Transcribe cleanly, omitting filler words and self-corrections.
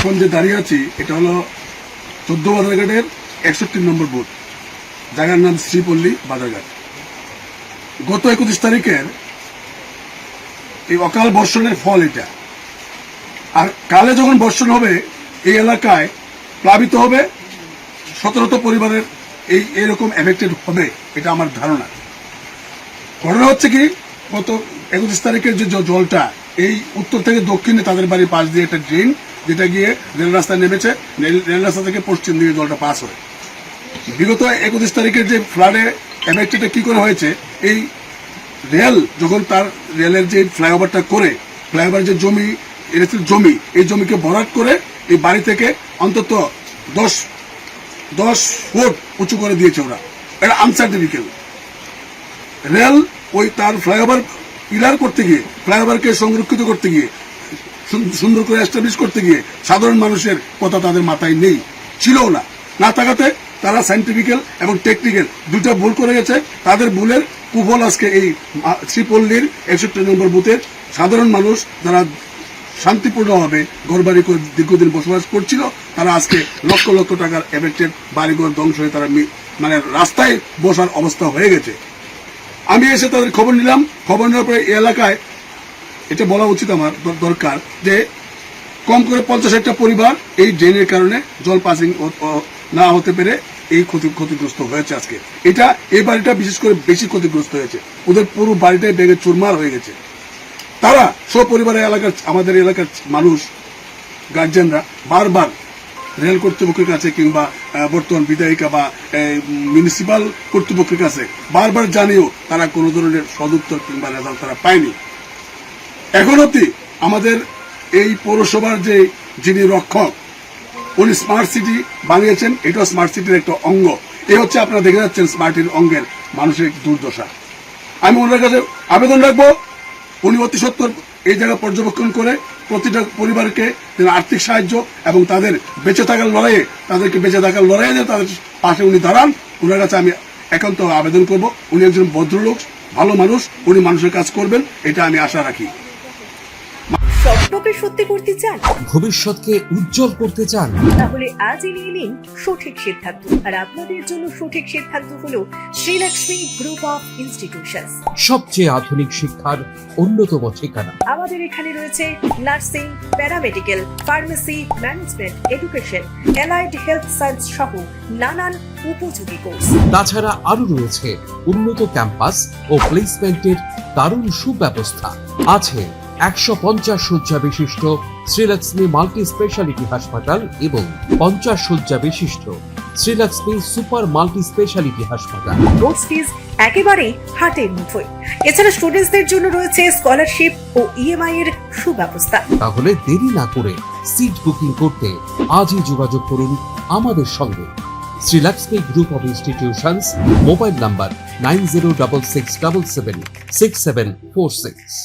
এখন যে দাঁড়িয়ে আছি এটা হলো 14 বাজারঘাটের 61 নম্বর বুথ, জায়গার নাম শ্রীপল্লী বাজারঘাট। গত 31 তারিখের এই অকাল বর্ষণের ফল এটা। আর কালে যখন বর্ষণ হবে এই এলাকায় প্লাবিত হবে, শত পরিবারের এইরকম এফেক্টেড হবে, এটা আমার ধারণা। ঘটনা হচ্ছে কি, গত 31 তারিখের যে জলটা এই উত্তর থেকে দক্ষিণে তাদের বাড়ির পাশ দিয়ে একটা ড্রেন, যেটা গিয়ে রেল রাস্তায় নেমেছে, রেল রাস্তা থেকে পশ্চিম দিকে জলটা পাস হয়। বিগত 31 তারিখের যে ফ্লাডে এফেক্টেডটা কি করে হয়েছে, এই রেল যখন তার রেলের যে ফ্লাইওভারটা করে, ফ্লাইওভার যে জমি, এই জমিকে ভরাট করে এই বাড়ি থেকে অন্তত 10 ফুট উঁচু করে দিয়েছে ওরা। এটা আনসার্টিফিকেট। রেল ওই তার ফ্লাইওভার পিলার করতে গিয়ে, ফ্লাইওভারকে সংরক্ষিত করতে গিয়ে, সুন্দর করে এস্টাবলিশ করতে গিয়ে সাধারণ মানুষের কথা তাদের মাথায় নেই, ছিলও না থাকাতে তারা সাইন্টিফিক্যাল এবং টেকনিক্যাল দুইটা ভুল করে গেছে। তাদের ভুলের কুফল আজকে এই শ্রীপল্লীর 61 নম্বর বুথের সাধারণ মানুষ, যারা শান্তিপূর্ণভাবে ঘরবাড়ি করে দীর্ঘদিন বসবাস করছিল, তারা আজকে লক্ষ লক্ষ টাকার এফেক্টেড বাড়িঘর ধ্বংস হয়ে তারা মানে রাস্তায় বসার অবস্থা হয়ে গেছে। আমি এসে তাদের খবর নিলাম। খবর নেওয়ার পরে এই এলাকায় এটা বলা উচিত আমার দরকার যে কম করে 50-60টা পরিবার এই ড্রেনের কারণে জল পাসিং না হতে পেরে এই ক্ষতিগ্রস্ত হয়েছে আজকে। এই বাড়িটা বিশেষ করে বেশি ক্ষতিগ্রস্ত হয়েছে, ওদের পুরো বাড়িটাই বেগে চুরমার হয়ে গেছে। তারা সপরিবারে আমাদের এলাকার মানুষ, গার্জেনরা বারবার রেল কর্তৃপক্ষের কাছে কিংবা বর্তমান বিধায়িকা বা মিউনিসিপাল কর্তৃপক্ষের কাছে বারবার জানিয়েও তারা কোনো ধরনের সদুত্তর কিংবা রেজাল্ট তারা পায়নি। এখন অব্দি আমাদের এই পৌরসভার যিনি রক্ষক, উনি স্মার্ট সিটি বানিয়েছেন, এটাও স্মার্ট সিটির একটা অঙ্গ। এই হচ্ছে আপনারা দেখে যাচ্ছেন স্মার্ট অঙ্গের মানসিক দুর্দশা। আমি ওনার কাছে আবেদন রাখবো, উনি অতি সত্বর এই জায়গা পর্যবেক্ষণ করে প্রতিটা পরিবারকে আর্থিক সাহায্য এবং তাদের বেঁচে থাকার লড়াইয়ে, তাদের পাশে উনি দাঁড়ান। ওনার কাছে আমি একান্ত আবেদন করব। উনি একজন ভদ্রলোক, ভালো মানুষ, উনি মানুষের কাজ করবেন, এটা আমি আশা রাখি। স্বপ্নকে সত্যি করতে চান, ভবিষ্যৎকে উজ্জ্বল করতে চান, তাহলে আজই নিয়ে নিন সঠিক সিদ্ধান্ত। আর আপনাদের জন্য সঠিক সিদ্ধান্ত হলো শ্রীলক্ষ্মী গ্রুপ অফ ইনস্টিটিউশনস। সবচেয়ে আধুনিক শিক্ষার অন্যতম ঠিকানা। আমাদের এখানে রয়েছে nursing, paramedical, pharmacy, management, education, allied health science সহ নানান উপযোগী কোর্স। তাছাড়া আরো রয়েছে উন্নত ক্যাম্পাস ও প্লেসমেন্টের দারুণ সুব্যবস্থা। আছে 150 শয্যা বিশিষ্ট শ্রীলক্ষ্মী মাল্টি স্পেশালিটি হাসপাতাল এবং 50 শয্যা বিশিষ্ট শ্রীলক্ষ্মী সুপার মাল্টি স্পেশালিটি হাসপাতাল। কোর্স ফিজ একেবারে হাতের মুঠোয়। এছাড়া স্টুডেন্টসদের জন্য রয়েছে স্কলারশিপ ও ইএমআই এর সুব্যবস্থা। তাহলে দেরি না করে সিট বুকিং করতে আজই যোগাযোগ করুন আমাদের সঙ্গে। Srilakshmi group of institutions, mobile number 9066776746।